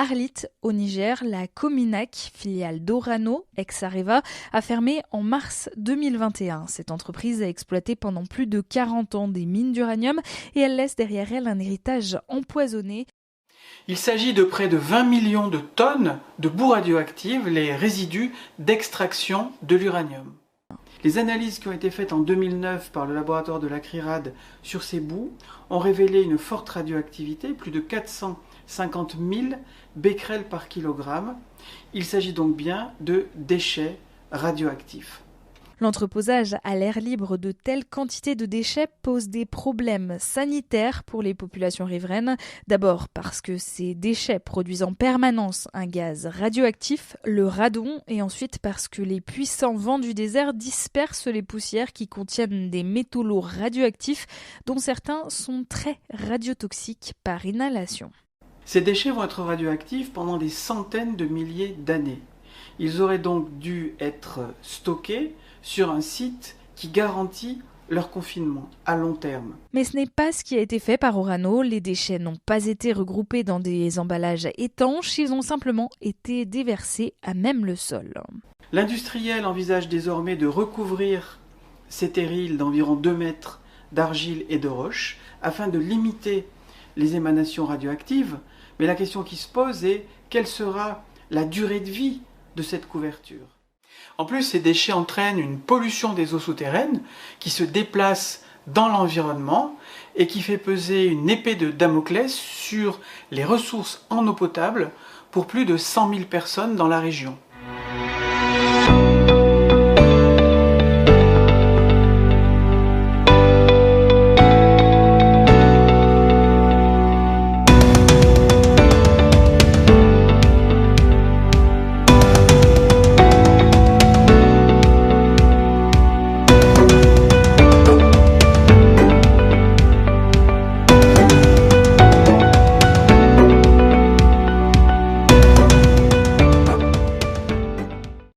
Arlit, au Niger, la Cominac, filiale d'Orano, ex-Areva, a fermé en mars 2021. Cette entreprise a exploité pendant plus de 40 ans des mines d'uranium et elle laisse derrière elle un héritage empoisonné. Il s'agit de près de 20 millions de tonnes de boues radioactives, les résidus d'extraction de l'uranium. Les analyses qui ont été faites en 2009 par le laboratoire de la CRIRAD sur ces boues ont révélé une forte radioactivité, plus de 450 000 becquerels par kilogramme. Il s'agit donc bien de déchets radioactifs. L'entreposage à l'air libre de telles quantités de déchets pose des problèmes sanitaires pour les populations riveraines. D'abord parce que ces déchets produisent en permanence un gaz radioactif, le radon, et ensuite parce que les puissants vents du désert dispersent les poussières qui contiennent des métaux lourds radioactifs dont certains sont très radiotoxiques par inhalation. Ces déchets vont être radioactifs pendant des centaines de milliers d'années. Ils auraient donc dû être stockés sur un site qui garantit leur confinement à long terme. Mais ce n'est pas ce qui a été fait par Orano. Les déchets n'ont pas été regroupés dans des emballages étanches, ils ont simplement été déversés à même le sol. L'industriel envisage désormais de recouvrir ces terrils d'environ 2 mètres d'argile et de roche afin de limiter les émanations radioactives. Mais la question qui se pose est quelle sera la durée de vie de cette couverture? En plus, ces déchets entraînent une pollution des eaux souterraines qui se déplace dans l'environnement et qui fait peser une épée de Damoclès sur les ressources en eau potable pour plus de 100 000 personnes dans la région.